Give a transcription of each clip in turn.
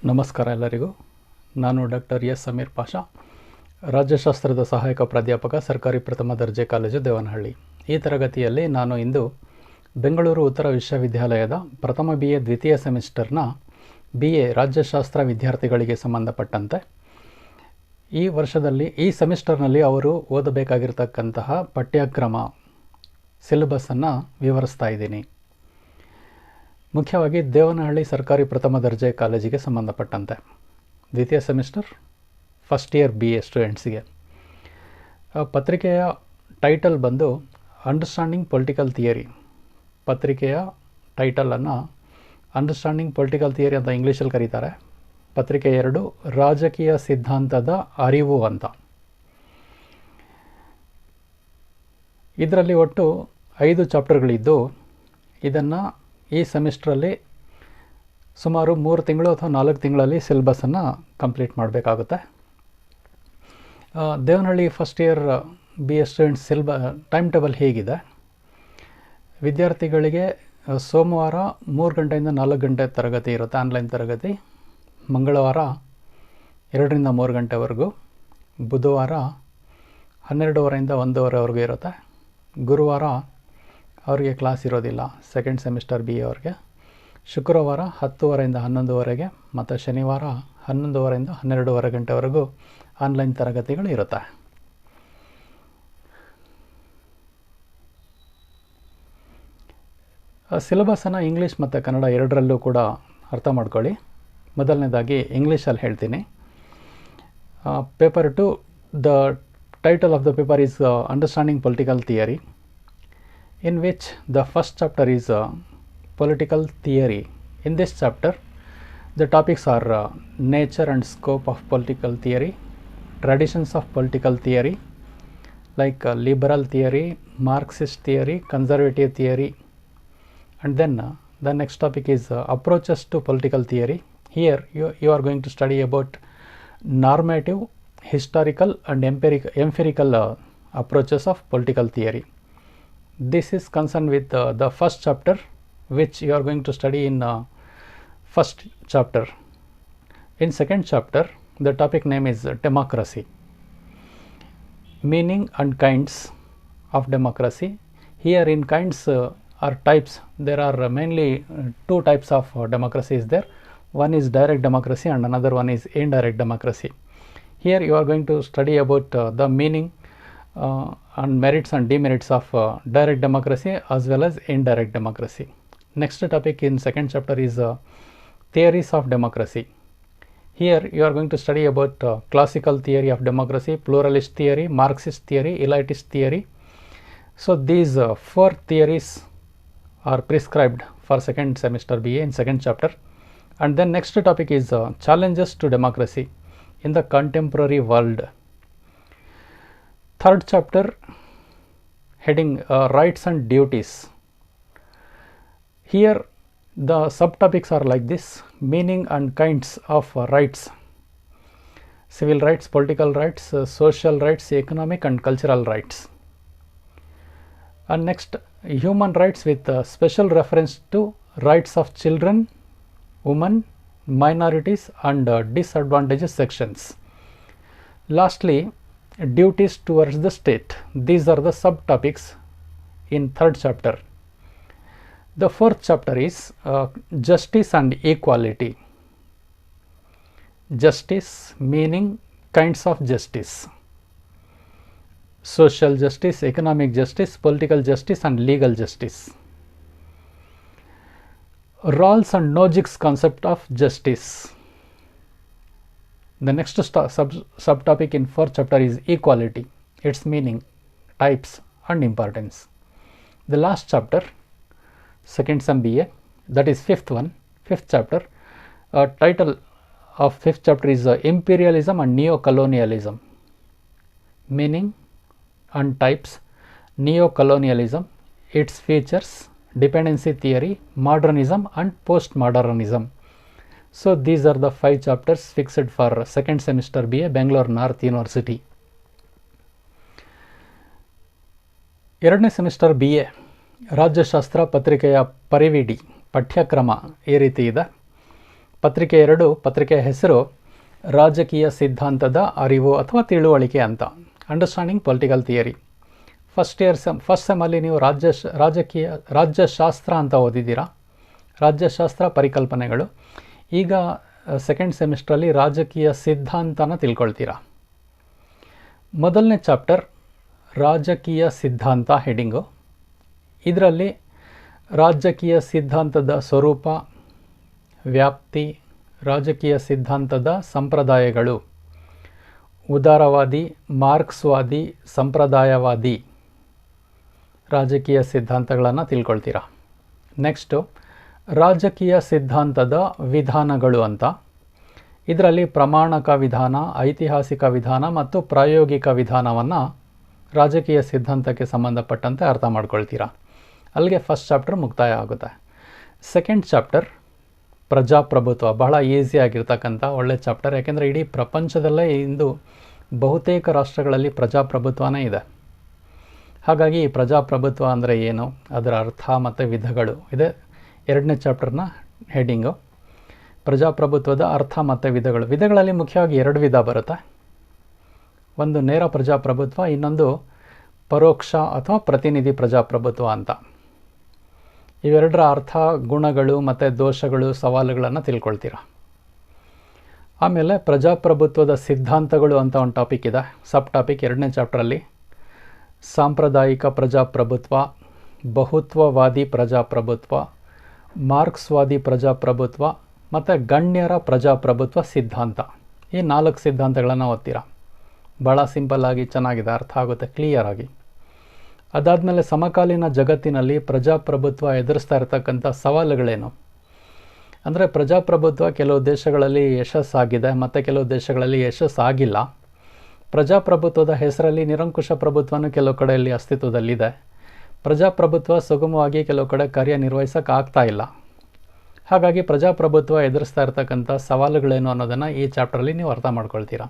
ನಮಸ್ಕಾರ ಎಲ್ಲರಿಗೂ. ನಾನು ಡಾಕ್ಟರ್ ಎಸ್ ಸಮೀರ್ ಪಾಷಾ, ರಾಜ್ಯಶಾಸ್ತ್ರದ ಸಹಾಯಕ ಪ್ರಾಧ್ಯಾಪಕ, ಸರ್ಕಾರಿ ಪ್ರಥಮ ದರ್ಜೆ ಕಾಲೇಜು ದೇವನಹಳ್ಳಿ. ಈ ತರಗತಿಯಲ್ಲಿ ನಾನು ಇಂದು ಬೆಂಗಳೂರು ಉತ್ತರ ವಿಶ್ವವಿದ್ಯಾಲಯದ ಪ್ರಥಮ BA ದ್ವಿತೀಯ ಸೆಮಿಸ್ಟರ್ನ BA ರಾಜ್ಯಶಾಸ್ತ್ರ ವಿದ್ಯಾರ್ಥಿಗಳಿಗೆ ಸಂಬಂಧಪಟ್ಟಂತೆ ಈ ವರ್ಷದಲ್ಲಿ ಈ ಸೆಮಿಸ್ಟರ್ನಲ್ಲಿ ಅವರು ಓದಬೇಕಾಗಿರ್ತಕ್ಕಂತಹ ಪಠ್ಯಕ್ರಮ ಸಿಲೆಬಸ್ಸನ್ನು ವಿವರಿಸ್ತಾ ಇದ್ದೀನಿ. ಮುಖ್ಯವಾಗಿ ದೇವನಹಳ್ಳಿ ಸರ್ಕಾರಿ ಪ್ರಥಮ ದರ್ಜೆ ಕಾಲೇಜಿಗೆ ಸಂಬಂಧಪಟ್ಟಂತೆ ದ್ವಿತೀಯ ಸೆಮಿಸ್ಟರ್ ಫಸ್ಟ್ ಇಯರ್ BA ಸ್ಟೂಡೆಂಟ್ಸಿಗೆ. ಪತ್ರಿಕೆಯ ಟೈಟಲ್ ಬಂದು ಅಂಡರ್ಸ್ಟ್ಯಾಂಡಿಂಗ್ ಪೊಲಿಟಿಕಲ್ ಥಿಯರಿ. ಪತ್ರಿಕೆಯ ಟೈಟಲನ್ನು ಅಂಡರ್ಸ್ಟ್ಯಾಂಡಿಂಗ್ ಪೊಲಿಟಿಕಲ್ ಥಿಯರಿ ಅಂತ ಇಂಗ್ಲೀಷಲ್ಲಿ ಕರೀತಾರೆ. ಪತ್ರಿಕೆ 2 ರಾಜಕೀಯ ಸಿದ್ಧಾಂತದ ಅರಿವು ಅಂತ. ಇದರಲ್ಲಿ ಒಟ್ಟು 5 ಚಾಪ್ಟರ್ಗಳಿದ್ದು ಇದನ್ನು ಈ ಸೆಮಿಸ್ಟ್ರಲ್ಲಿ ಸುಮಾರು 3 ತಿಂಗಳು ಅಥವಾ 4 ತಿಂಗಳಲ್ಲಿ ಸಿಲೆಬಸ್ಸನ್ನು ಕಂಪ್ಲೀಟ್ ಮಾಡಬೇಕಾಗುತ್ತೆ. Devanahalli first year BA students time table ಹೇಗಿದೆ? ವಿದ್ಯಾರ್ಥಿಗಳಿಗೆ ಸೋಮವಾರ 3 ಗಂಟೆಯಿಂದ 4 ಗಂಟೆ ತರಗತಿ ಇರುತ್ತೆ, ಆನ್ಲೈನ್ ತರಗತಿ. ಮಂಗಳವಾರ 2 ರಿಂದ 3 ಗಂಟೆವರೆಗೂ. ಬುಧವಾರ 12:30 ರಿಂದ 1:30ವರೆಗೂ ಇರುತ್ತೆ. ಗುರುವಾರ ಅವರಿಗೆ ಕ್ಲಾಸ್ ಇರೋದಿಲ್ಲ, ಸೆಕೆಂಡ್ ಸೆಮಿಸ್ಟರ್ BA ಅವ್ರಿಗೆ. ಶುಕ್ರವಾರ 10:30 ರಿಂದ 11:00ವರೆಗೆ ಮತ್ತು ಶನಿವಾರ 11:30 ರಿಂದ 12:30 ಗಂಟೆವರೆಗೂ ಆನ್ಲೈನ್ ತರಗತಿಗಳು ಇರುತ್ತೆ. ಸಿಲೆಬಸ್ಸನ್ನು ಇಂಗ್ಲೀಷ್ ಮತ್ತು ಕನ್ನಡ ಎರಡರಲ್ಲೂ ಕೂಡ ಅರ್ಥ ಮಾಡ್ಕೊಳ್ಳಿ. ಮೊದಲನೇದಾಗಿ ಇಂಗ್ಲೀಷಲ್ಲಿ ಹೇಳ್ತೀನಿ. Paper 2, the title of the paper is understanding political theory, in which the first chapter is political theory. In this chapter, the topics are nature and scope of political theory, traditions of political theory like liberal theory, Marxist theory, conservative theory, and then the next topic is approaches to political theory. Here you are going to study about normative, historical and empirical approaches of political theory. This is concerned with the first chapter, which you are going to study in first chapter. In second chapter, the topic name is democracy. Meaning and kinds of democracy. Here in kinds or types, there are mainly 2 types of democracy is there. One is direct democracy and another one is indirect democracy. Here you are going to study about the meaning and merits and demerits of direct democracy as well as indirect democracy. Next topic in second chapter is theories of democracy. Here you are going to study about classical theory of democracy, pluralist theory, Marxist theory, elitist theory. So these 4 theories are prescribed for second semester BA in second chapter. And then next topic is challenges to democracy in the contemporary world. Third chapter, heading rights and duties. Here the subtopics are like this: meaning and kinds of rights, civil rights, political rights, social rights, economic and cultural rights. And next, human rights with special reference to rights of children, women, minorities and disadvantaged sections. Lastly, duties towards the state. These are the subtopics in third chapter. The fourth chapter is justice and equality. Justice, meaning, kinds of justice, social justice, economic justice, political justice and legal justice. Rawls and Nogic's concept of justice. The next subtopic in fourth chapter is equality, its meaning, types and importance. The last chapter, second sem BA, that is fifth chapter. Title of fifth chapter is imperialism and neo-colonialism. Meaning and types, neo-colonialism, its features, dependency theory, modernism and postmodernism. So these are the 5 chapters fixed for second semester BA, Bangalore North University. ಎರಡನೇ semester BA ರಾಜ್ಯಶಾಸ್ತ್ರ ಪತ್ರಿಕೆಯ ಪರಿವಿಡಿ ಪಠ್ಯಕ್ರಮ ಈ ರೀತಿ ಇದೆ. ಪತ್ರಿಕೆ 2 ಪತ್ರಿಕೆಯ ಹೆಸರು ರಾಜಕೀಯ ಸಿದ್ಧಾಂತದ ಅರಿವು ಅಥವಾ ತಿಳುವಳಿಕೆ ಅಂತ, ಅಂಡರ್ಸ್ಟ್ಯಾಂಡಿಂಗ್ ಪೊಲಿಟಿಕಲ್ ಥಿಯರಿ. ಫಸ್ಟ್ ಸೆಮ್ಮಲ್ಲಿ ನೀವು ರಾಜ್ಯಶಾಸ್ತ್ರ ಅಂತ ಓದಿದ್ದೀರಾ, ರಾಜ್ಯಶಾಸ್ತ್ರ ಪರಿಕಲ್ಪನೆಗಳು. ಈಗ ಸೆಕೆಂಡ್ ಸೆಮಿಸ್ಟ್ರಲ್ಲಿ ರಾಜಕೀಯ ಸಿದ್ಧಾಂತನ ತಿಳ್ಕೊಳ್ತೀರಾ. ಮೊದಲನೇ ಚಾಪ್ಟರ್ ರಾಜಕೀಯ ಸಿದ್ಧಾಂತ ಹೆಡಿಂಗು. ಇದರಲ್ಲಿ ರಾಜಕೀಯ ಸಿದ್ಧಾಂತದ ಸ್ವರೂಪ, ವ್ಯಾಪ್ತಿ, ರಾಜಕೀಯ ಸಿದ್ಧಾಂತದ ಸಂಪ್ರದಾಯಗಳು, ಉದಾರವಾದಿ, ಮಾರ್ಕ್ಸ್ವಾದಿ, ಸಂಪ್ರದಾಯವಾದಿ ರಾಜಕೀಯ ಸಿದ್ಧಾಂತಗಳನ್ನು ತಿಳ್ಕೊಳ್ತೀರಾ. ನೆಕ್ಸ್ಟು ರಾಜಕೀಯ ಸಿದ್ಧಾಂತದ ವಿಧಾನಗಳು ಅಂತ. ಇದರಲ್ಲಿ ಪ್ರಮಾಣಕ ವಿಧಾನ, ಐತಿಹಾಸಿಕ ವಿಧಾನ ಮತ್ತು ಪ್ರಾಯೋಗಿಕ ವಿಧಾನವನ್ನು ರಾಜಕೀಯ ಸಿದ್ಧಾಂತಕ್ಕೆ ಸಂಬಂಧಪಟ್ಟಂತೆ ಅರ್ಥ ಮಾಡ್ಕೊಳ್ತೀರಾ. ಅಲ್ಲಿಗೆ ಫಸ್ಟ್ ಚಾಪ್ಟರ್ ಮುಕ್ತಾಯ ಆಗುತ್ತೆ. ಸೆಕೆಂಡ್ ಚಾಪ್ಟರ್ ಪ್ರಜಾಪ್ರಭುತ್ವ, ಬಹಳ ಈಸಿಯಾಗಿರ್ತಕ್ಕಂಥ ಒಳ್ಳೆ ಚಾಪ್ಟರ್. ಯಾಕೆಂದರೆ ಇಡೀ ಪ್ರಪಂಚದಲ್ಲೇ ಇಂದು ಬಹುತೇಕ ರಾಷ್ಟ್ರಗಳಲ್ಲಿ ಪ್ರಜಾಪ್ರಭುತ್ವನೇ ಇದೆ. ಹಾಗಾಗಿ ಈ ಪ್ರಜಾಪ್ರಭುತ್ವ ಅಂದರೆ ಏನು, ಅದರ ಅರ್ಥ ಮತ್ತು ವಿಧಗಳು ಇದೆ ಎರಡನೇ ಚಾಪ್ಟರ್ನ ಹೆಡಿಂಗು. ಪ್ರಜಾಪ್ರಭುತ್ವದ ಅರ್ಥ ಮತ್ತು ವಿಧಗಳು. ವಿಧಗಳಲ್ಲಿ ಮುಖ್ಯವಾಗಿ 2 ವಿಧ ಬರುತ್ತೆ. ಒಂದು ನೇರ ಪ್ರಜಾಪ್ರಭುತ್ವ, ಇನ್ನೊಂದು ಪರೋಕ್ಷ ಅಥವಾ ಪ್ರತಿನಿಧಿ ಪ್ರಜಾಪ್ರಭುತ್ವ ಅಂತ. ಇವೆರಡರ ಅರ್ಥ, ಗುಣಗಳು ಮತ್ತು ದೋಷಗಳು, ಸವಾಲುಗಳನ್ನು ತಿಳ್ಕೊಳ್ತೀರಾ. ಆಮೇಲೆ ಪ್ರಜಾಪ್ರಭುತ್ವದ ಸಿದ್ಧಾಂತಗಳು ಅಂತ ಒಂದು ಟಾಪಿಕ್ ಇದೆ, ಸಬ್ ಟಾಪಿಕ್ 2ನೇ ಚಾಪ್ಟ್ರಲ್ಲಿ. ಸಾಂಪ್ರದಾಯಿಕ ಪ್ರಜಾಪ್ರಭುತ್ವ, ಬಹುತ್ವವಾದಿ ಪ್ರಜಾಪ್ರಭುತ್ವ, ಮಾರ್ಕ್ಸ್ವಾದಿ ಪ್ರಜಾಪ್ರಭುತ್ವ ಮತ್ತು ಗಣ್ಯರ ಪ್ರಜಾಪ್ರಭುತ್ವ ಸಿದ್ಧಾಂತ. ಈ 4 ಸಿದ್ಧಾಂತಗಳನ್ನು ಓದ್ತೀರಾ. ಭಾಳ ಸಿಂಪಲ್ಲಾಗಿ ಚೆನ್ನಾಗಿದೆ, ಅರ್ಥ ಆಗುತ್ತೆ ಕ್ಲಿಯರ್ ಆಗಿ. ಅದಾದಮೇಲೆ ಸಮಕಾಲೀನ ಜಗತ್ತಿನಲ್ಲಿ ಪ್ರಜಾಪ್ರಭುತ್ವ ಎದುರಿಸ್ತಾ ಇರತಕ್ಕಂಥ ಸವಾಲುಗಳೇನು, ಅಂದರೆ ಪ್ರಜಾಪ್ರಭುತ್ವ ಕೆಲವು ದೇಶಗಳಲ್ಲಿ ಯಶಸ್ಸಾಗಿದೆ ಮತ್ತು ಕೆಲವು ದೇಶಗಳಲ್ಲಿ ಯಶಸ್ಸಾಗಿಲ್ಲ. ಪ್ರಜಾಪ್ರಭುತ್ವದ ಹೆಸರಲ್ಲಿ ನಿರಂಕುಶ ಪ್ರಭುತ್ವನೂ ಕೆಲವು ಕಡೆಯಲ್ಲಿ ಅಸ್ತಿತ್ವದಲ್ಲಿದೆ. ಪ್ರಜಾಪ್ರಭುತ್ವ ಸುಗಮವಾಗಿ ಕೆಲವು ಕಡೆ ಕಾರ್ಯನಿರ್ವಹಿಸೋಕೆ ಆಗ್ತಾ ಇಲ್ಲ. ಹಾಗಾಗಿ ಪ್ರಜಾಪ್ರಭುತ್ವ ಎದುರಿಸ್ತಾ ಇರ್ತಕ್ಕಂಥ ಸವಾಲುಗಳೇನು ಅನ್ನೋದನ್ನು ಈ ಚಾಪ್ಟ್ರಲ್ಲಿ ನೀವು ಅರ್ಥ ಮಾಡ್ಕೊಳ್ತೀರಾ.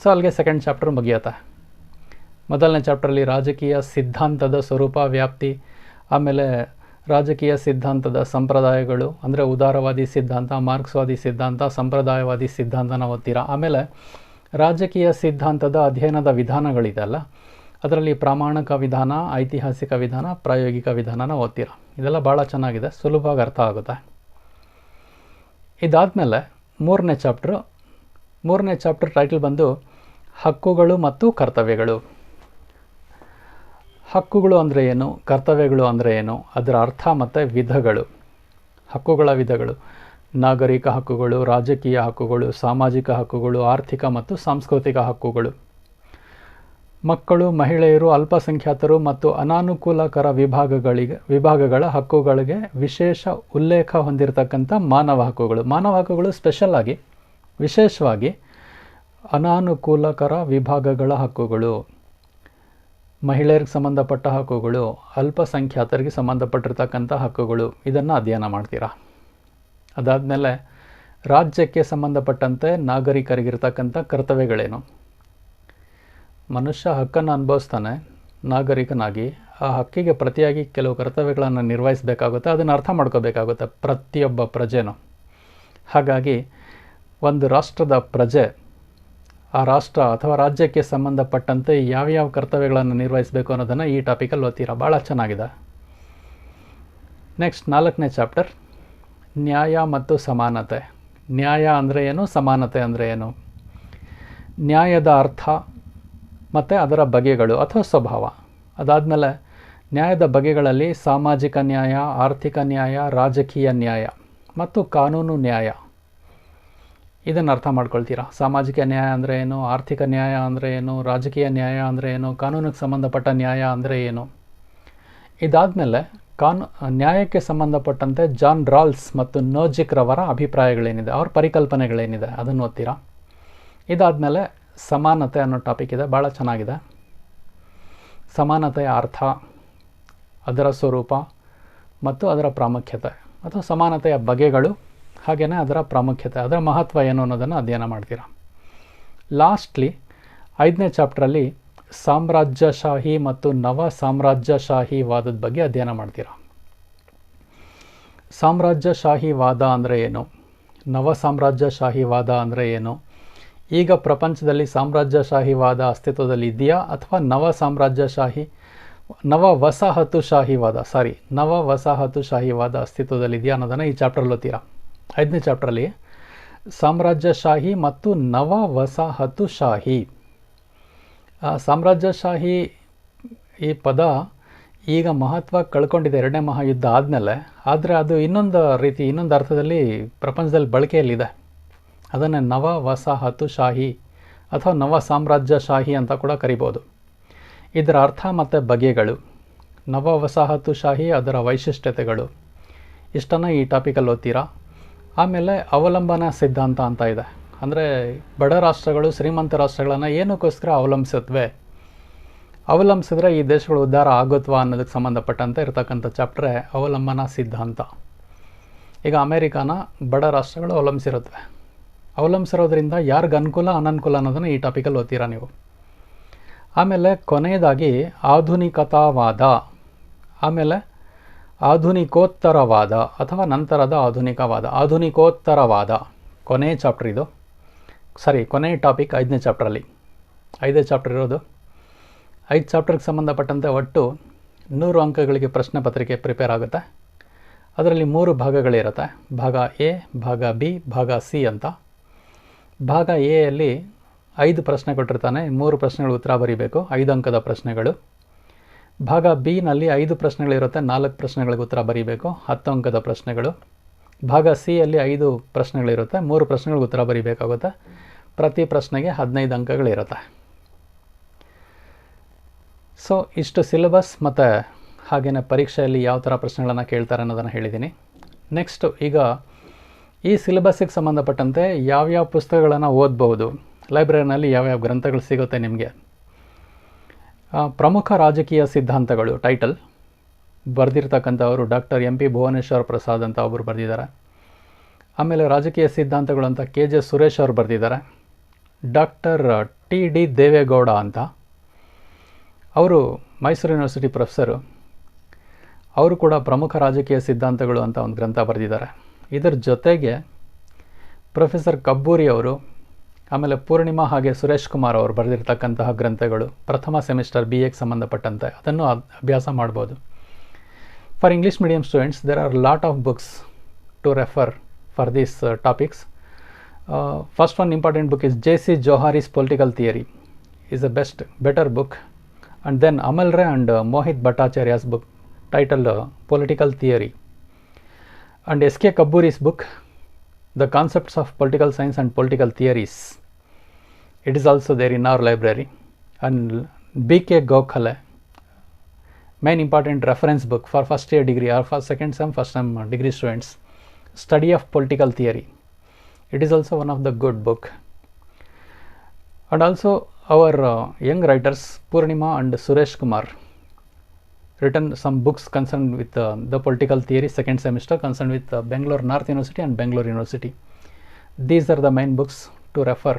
ಸೊ ಅಲ್ಲಿಗೆ ಸೆಕೆಂಡ್ ಚಾಪ್ಟರ್ ಮುಗಿಯುತ್ತೆ. ಮೊದಲನೇ ಚಾಪ್ಟ್ರಲ್ಲಿ ರಾಜಕೀಯ ಸಿದ್ಧಾಂತದ ಸ್ವರೂಪ, ವ್ಯಾಪ್ತಿ, ಆಮೇಲೆ ರಾಜಕೀಯ ಸಿದ್ಧಾಂತದ ಸಂಪ್ರದಾಯಗಳು ಅಂದರೆ ಉದಾರವಾದಿ ಸಿದ್ಧಾಂತ, ಮಾರ್ಕ್ಸ್ವಾದಿ ಸಿದ್ಧಾಂತ, ಸಂಪ್ರದಾಯವಾದಿ ಸಿದ್ಧಾಂತನ ಓದ್ತೀರಾ. ಆಮೇಲೆ ರಾಜಕೀಯ ಸಿದ್ಧಾಂತದ ಅಧ್ಯಯನದ ವಿಧಾನಗಳಿದೆಯಲ್ಲ, ಅದರಲ್ಲಿ ಪ್ರಾಮಾಣಿಕ ವಿಧಾನ, ಐತಿಹಾಸಿಕ ವಿಧಾನ, ಪ್ರಾಯೋಗಿಕ ವಿಧಾನನ ಓದ್ತೀರಾ. ಇದೆಲ್ಲ ಭಾಳ ಚೆನ್ನಾಗಿದೆ, ಸುಲಭವಾಗಿ ಅರ್ಥ ಆಗುತ್ತೆ. ಇದಾದಮೇಲೆ ಮೂರನೇ ಚಾಪ್ಟರ್ ಟೈಟಲ್ ಬಂದು ಹಕ್ಕುಗಳು ಮತ್ತು ಕರ್ತವ್ಯಗಳು. ಹಕ್ಕುಗಳು ಅಂದರೆ ಏನು, ಕರ್ತವ್ಯಗಳು ಅಂದರೆ ಏನು, ಅದರ ಅರ್ಥ ಮತ್ತು ವಿಧಗಳು. ಹಕ್ಕುಗಳ ವಿಧಗಳು: ನಾಗರಿಕ ಹಕ್ಕುಗಳು, ರಾಜಕೀಯ ಹಕ್ಕುಗಳು, ಸಾಮಾಜಿಕ ಹಕ್ಕುಗಳು, ಆರ್ಥಿಕ ಮತ್ತು ಸಾಂಸ್ಕೃತಿಕ ಹಕ್ಕುಗಳು. ಮಕ್ಕಳು, ಮಹಿಳೆಯರು, ಅಲ್ಪಸಂಖ್ಯಾತರು ಮತ್ತು ಅನಾನುಕೂಲಕರ ವಿಭಾಗಗಳ ಹಕ್ಕುಗಳಿಗೆ ವಿಶೇಷ ಉಲ್ಲೇಖ ಹೊಂದಿರತಕ್ಕಂಥ ಮಾನವ ಹಕ್ಕುಗಳು. ಮಾನವ ಹಕ್ಕುಗಳು ವಿಶೇಷವಾಗಿ ಅನಾನುಕೂಲಕರ ವಿಭಾಗಗಳ ಹಕ್ಕುಗಳು, ಮಹಿಳೆಯರಿಗೆ ಸಂಬಂಧಪಟ್ಟ ಹಕ್ಕುಗಳು, ಅಲ್ಪಸಂಖ್ಯಾತರಿಗೆ ಸಂಬಂಧಪಟ್ಟಿರ್ತಕ್ಕಂಥ ಹಕ್ಕುಗಳು, ಇದನ್ನು ಅಧ್ಯಯನ ಮಾಡ್ತೀರಾ. ಅದಾದಮೇಲೆ ರಾಜ್ಯಕ್ಕೆ ಸಂಬಂಧಪಟ್ಟಂತೆ ನಾಗರಿಕರಿಗಿರ್ತಕ್ಕಂಥ ಕರ್ತವ್ಯಗಳೇನು. ಮನುಷ್ಯ ಹಕ್ಕನ್ನು ಅನುಭವಿಸ್ತಾನೆ ನಾಗರಿಕನಾಗಿ, ಆ ಹಕ್ಕಿಗೆ ಪ್ರತಿಯಾಗಿ ಕೆಲವು ಕರ್ತವ್ಯಗಳನ್ನು ನಿರ್ವಹಿಸಬೇಕಾಗುತ್ತೆ, ಅದನ್ನು ಅರ್ಥ ಮಾಡ್ಕೋಬೇಕಾಗುತ್ತೆ ಪ್ರತಿಯೊಬ್ಬ ಪ್ರಜೆನೂ. ಹಾಗಾಗಿ ಒಂದು ರಾಷ್ಟ್ರದ ಪ್ರಜೆ ಆ ರಾಷ್ಟ್ರ ಅಥವಾ ರಾಜ್ಯಕ್ಕೆ ಸಂಬಂಧಪಟ್ಟಂತೆ ಯಾವ್ಯಾವ ಕರ್ತವ್ಯಗಳನ್ನು ನಿರ್ವಹಿಸಬೇಕು ಅನ್ನೋದನ್ನು ಈ ಟಾಪಿಕಲ್ಲಿ ಓದ್ತೀರಾ. ಭಾಳ ಚೆನ್ನಾಗಿದೆ. ನೆಕ್ಸ್ಟ್ 4ನೇ ಚಾಪ್ಟರ್ ನ್ಯಾಯ ಮತ್ತು ಸಮಾನತೆ. ನ್ಯಾಯ ಅಂದರೆ ಏನು, ಸಮಾನತೆ ಅಂದರೆ ಏನು, ನ್ಯಾಯದ ಅರ್ಥ ಮತ್ತು ಅದರ ಬಗೆಗಳು ಅಥವಾ ಸ್ವಭಾವ. ಅದಾದಮೇಲೆ ನ್ಯಾಯದ ಬಗೆಗಳಲ್ಲಿ ಸಾಮಾಜಿಕ ನ್ಯಾಯ, ಆರ್ಥಿಕ ನ್ಯಾಯ, ರಾಜಕೀಯ ನ್ಯಾಯ ಮತ್ತು ಕಾನೂನು ನ್ಯಾಯ. ಇದನ್ನು ಅರ್ಥ ಮಾಡ್ಕೊಳ್ತೀರಾ. ಸಾಮಾಜಿಕ ನ್ಯಾಯ ಅಂದರೆ ಏನು, ಆರ್ಥಿಕ ನ್ಯಾಯ ಅಂದರೆ ಏನು, ರಾಜಕೀಯ ನ್ಯಾಯ ಅಂದರೆ ಏನು, ಕಾನೂನಿಗೆ ಸಂಬಂಧಪಟ್ಟ ನ್ಯಾಯ ಅಂದರೆ ಏನು. ಇದಾದಮೇಲೆ ನ್ಯಾಯಕ್ಕೆ ಸಂಬಂಧಪಟ್ಟಂತೆ ಜಾನ್ ರಾಲ್ಸ್ ಮತ್ತು ನೋಜಿಕ್ ರವರ ಅಭಿಪ್ರಾಯಗಳೇನಿದೆ, ಅವ್ರ ಪರಿಕಲ್ಪನೆಗಳೇನಿದೆ ಅದನ್ನು ಓದ್ತೀರಾ. ಇದಾದಮೇಲೆ ಸಮಾನತೆ ಅನ್ನೋ ಟಾಪಿಕ್ ಇದೆ, ಭಾಳ ಚೆನ್ನಾಗಿದೆ. ಸಮಾನತೆಯ ಅರ್ಥ, ಅದರ ಸ್ವರೂಪ ಮತ್ತು ಅದರ ಪ್ರಾಮುಖ್ಯತೆ, ಅಥವಾ ಸಮಾನತೆಯ ಬಗೆಗಳು, ಹಾಗೆಯೇ ಅದರ ಪ್ರಾಮುಖ್ಯತೆ, ಅದರ ಮಹತ್ವ ಏನು ಅನ್ನೋದನ್ನು ಅಧ್ಯಯನ ಮಾಡ್ತೀರಾ. ಲಾಸ್ಟ್ಲಿ 5ನೇ ಚಾಪ್ಟ್ರಲ್ಲಿ ಸಾಮ್ರಾಜ್ಯಶಾಹಿ ಮತ್ತು ನವ ಸಾಮ್ರಾಜ್ಯಶಾಹಿ ವಾದದ ಬಗ್ಗೆ ಅಧ್ಯಯನ ಮಾಡ್ತೀರಾ. ಸಾಮ್ರಾಜ್ಯಶಾಹಿ ವಾದ ಅಂದರೆ ಏನು, ನವ ಸಾಮ್ರಾಜ್ಯಶಾಹಿವಾದ ಅಂದರೆ ಏನು, ಈಗ ಪ್ರಪಂಚದಲ್ಲಿ ಸಾಮ್ರಾಜ್ಯಶಾಹಿವಾದ ಅಸ್ತಿತ್ವದಲ್ಲಿ ಇದೆಯಾ ಅಥವಾ ನವ ವಸಾಹತುಶಾಹಿವಾದ ಅಸ್ತಿತ್ವದಲ್ಲಿದೆಯಾ ಅನ್ನೋದನ್ನು ಈ ಚಾಪ್ಟ್ರಲ್ಲಿ ಓದ್ತೀರಾ. 5ನೇ ಚಾಪ್ಟ್ರಲ್ಲಿ ಸಾಮ್ರಾಜ್ಯಶಾಹಿ ಮತ್ತು ನವ ವಸಾಹತುಶಾಹಿ. ಸಾಮ್ರಾಜ್ಯಶಾಹಿ ಈ ಪದ ಈಗ ಮಹತ್ವ ಕಳ್ಕೊಂಡಿದೆ 2ನೇ ಮಹಾಯುದ್ಧ ಆದಮೇಲೆ. ಆದರೆ ಅದು ಇನ್ನೊಂದು ಅರ್ಥದಲ್ಲಿ ಪ್ರಪಂಚದಲ್ಲಿ ಬಳಕೆಯಲ್ಲಿದೆ. ಅದನ್ನೇ ನವ ವಸಾಹತುಶಾಹಿ ಅಥವಾ ನವ ಸಾಮ್ರಾಜ್ಯಶಾಹಿ ಅಂತ ಕೂಡ ಕರಿಬೋದು. ಇದರ ಅರ್ಥ ಮತ್ತು ಬಗೆಗಳು, ನವ ವಸಾಹತುಶಾಹಿ ಅದರ ವೈಶಿಷ್ಟ್ಯತೆಗಳು, ಇಷ್ಟನ್ನು ಈ ಟಾಪಿಕಲ್ಲಿ ಓದ್ತೀರಾ. ಆಮೇಲೆ ಅವಲಂಬನಾ ಸಿದ್ಧಾಂತ ಅಂತ ಇದೆ. ಅಂದರೆ ಬಡ ರಾಷ್ಟ್ರಗಳು ಶ್ರೀಮಂತ ರಾಷ್ಟ್ರಗಳನ್ನು ಏನಕ್ಕೋಸ್ಕರ ಅವಲಂಬಿಸಿದ್ರೆ ಈ ದೇಶಗಳು ಉದ್ಧಾರ ಆಗುತ್ತವಾ ಅನ್ನೋದಕ್ಕೆ ಸಂಬಂಧಪಟ್ಟಂತೆ ಇರತಕ್ಕಂಥ ಚಾಪ್ಟ್ರೇ ಅವಲಂಬನಾ ಸಿದ್ಧಾಂತ. ಈಗ ಅಮೇರಿಕಾನ ಬಡ ರಾಷ್ಟ್ರಗಳು ಅವಲಂಬಿಸಿರೋದ್ರಿಂದ ಯಾರಿಗೆ ಅನುಕೂಲ ಅನನುಕೂಲ ಅನ್ನೋದನ್ನು ಈ ಟಾಪಿಕಲ್ಲಿ ಓದ್ತೀರಾ ನೀವು. ಆಮೇಲೆ ಕೊನೆಯದಾಗಿ ಆಧುನಿಕತಾವಾದ, ಆಮೇಲೆ ಆಧುನಿಕೋತ್ತರವಾದ ಅಥವಾ ನಂತರದ ಆಧುನಿಕೋತ್ತರವಾದ ಕೊನೆಯ ಚಾಪ್ಟರ್ ಇದು. ಕೊನೆಯ ಟಾಪಿಕ್ 5ನೇ ಚಾಪ್ಟ್ರಲ್ಲಿ. 5ನೇ ಚಾಪ್ಟರ್ ಇರೋದು. 5 ಚಾಪ್ಟರ್ಗೆ ಸಂಬಂಧಪಟ್ಟಂತೆ ಒಟ್ಟು 100 ಅಂಕಗಳಿಗೆ ಪ್ರಶ್ನೆ ಪತ್ರಿಕೆ ಪ್ರಿಪೇರ್ ಆಗುತ್ತೆ. ಅದರಲ್ಲಿ 3 ಭಾಗಗಳಿರುತ್ತೆ. ಭಾಗ ಎ, ಭಾಗ ಬಿ, ಭಾಗ ಸಿ ಅಂತ. ಭಾಗ ಎ ಯಲ್ಲಿ 5 ಪ್ರಶ್ನೆ ಕೊಟ್ಟಿರ್ತಾನೆ, 3 ಪ್ರಶ್ನೆಗಳು ಉತ್ತರ ಬರೀಬೇಕು, 5 ಅಂಕದ ಪ್ರಶ್ನೆಗಳು. ಭಾಗ ಬಿ ನಲ್ಲಿ 5 ಪ್ರಶ್ನೆಗಳಿರುತ್ತೆ, 4 ಪ್ರಶ್ನೆಗಳಿಗೆ ಉತ್ತರ ಬರೀಬೇಕು, 10 ಅಂಕದ ಪ್ರಶ್ನೆಗಳು. ಭಾಗ ಸಿ ಯಲ್ಲಿ 5 ಪ್ರಶ್ನೆಗಳಿರುತ್ತೆ, 3 ಪ್ರಶ್ನೆಗಳಿಗೆ ಉತ್ತರ ಬರೀಬೇಕಾಗುತ್ತೆ. ಪ್ರತಿ ಪ್ರಶ್ನೆಗೆ 15 ಅಂಕಗಳಿರುತ್ತೆ. ಸೊ ಇಷ್ಟು ಸಿಲೆಬಸ್ ಮತ್ತು ಹಾಗೆಯೇ ಪರೀಕ್ಷೆಯಲ್ಲಿ ಯಾವ ಥರ ಪ್ರಶ್ನೆಗಳನ್ನು ಕೇಳ್ತಾರೆ ಅನ್ನೋದನ್ನು ಹೇಳಿದ್ದೀನಿ. ನೆಕ್ಸ್ಟು ಈಗ ಈ ಸಿಲೆಬಸ್ಸಿಗೆ ಸಂಬಂಧಪಟ್ಟಂತೆ ಯಾವ್ಯಾವ ಪುಸ್ತಕಗಳನ್ನು ಓದಬಹುದು, ಲೈಬ್ರರಿನಲ್ಲಿ ಯಾವ್ಯಾವ ಗ್ರಂಥಗಳು ಸಿಗುತ್ತೆ ನಿಮಗೆ. ಪ್ರಮುಖ ರಾಜಕೀಯ ಸಿದ್ಧಾಂತಗಳು ಟೈಟಲ್ ಬರೆದಿರ್ತಕ್ಕಂಥವರು ಡಾಕ್ಟರ್ MP ಭುವನೇಶ್ವರ್ ಪ್ರಸಾದ್ ಅಂತ ಒಬ್ಬರು ಬರೆದಿದ್ದಾರೆ. ಆಮೇಲೆ ರಾಜಕೀಯ ಸಿದ್ಧಾಂತಗಳು ಅಂತ KJ ಸುರೇಶ್ ಅವರು ಬರೆದಿದ್ದಾರೆ. ಡಾಕ್ಟರ್ TD ದೇವೇಗೌಡ ಅಂತ ಅವರು ಮೈಸೂರು ಯೂನಿವರ್ಸಿಟಿ ಪ್ರೊಫೆಸರು, ಅವರು ಕೂಡ ಪ್ರಮುಖ ರಾಜಕೀಯ ಸಿದ್ಧಾಂತಗಳು ಅಂತ ಒಂದು ಗ್ರಂಥ ಬರೆದಿದ್ದಾರೆ. ಇದರ ಜೊತೆಗೆ ಪ್ರೊಫೆಸರ್ ಕಬ್ಬೂರಿ ಅವರು, ಆಮೇಲೆ ಪೂರ್ಣಿಮಾ ಹಾಗೆ ಸುರೇಶ್ ಕುಮಾರ್ ಅವರು ಬರೆದಿರ್ತಕ್ಕಂತಹ ಗ್ರಂಥಗಳು ಪ್ರಥಮ ಸೆಮಿಸ್ಟರ್ BAಗೆ ಸಂಬಂಧಪಟ್ಟಂತೆ ಅದನ್ನು ಅಭ್ಯಾಸ ಮಾಡ್ಬೋದು. For English medium students there are lot of books to refer for these topics. First one important book is J.C. Johari's Political Theory is a better book, and then Amal Ray and Mohit Bhattacharya's book titled Political Theory, and S.K. Kabburi's book The Concepts of Political Science and Political Theories. It is also there in our library. And B.K. Gokhale, main important reference book for first year degree or for second sem, first sem degree students, Study of Political Theory. It is also one of the good book. And also our young writers Purnima and Suresh Kumar written some books concerned with the political theory, second semester, concerned with Bangalore North University and Bangalore University. These are the main books to refer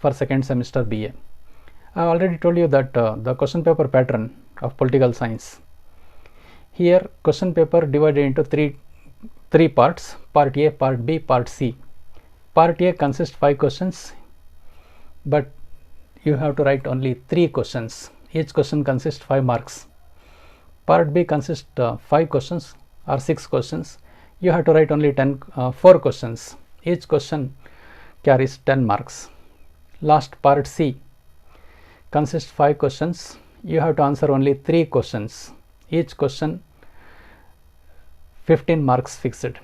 for second semester BA. I have already told you that the question paper pattern of political science. Here question paper divided into three parts: part A, part B, part C. Part A consists 5 questions, but you have to write only 3 questions. Each question consists 5 marks. Part B consists 5 questions or 6 questions. You have to write only 4 questions. Each question carries 10 marks. Last part C consists 5 questions. You have to answer only 3 questions. Each question 15 marks fixed.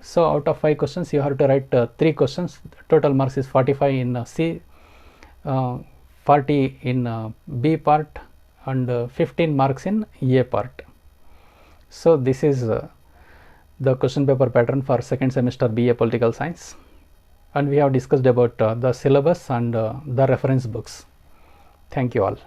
So out of 5 questions you have to write 3 questions. Total marks is 45 in C, 40 in B part, and 15 marks in A part. So this is the question paper pattern for second semester BA Political Science, and we have discussed about the syllabus and the reference books. Thank you all.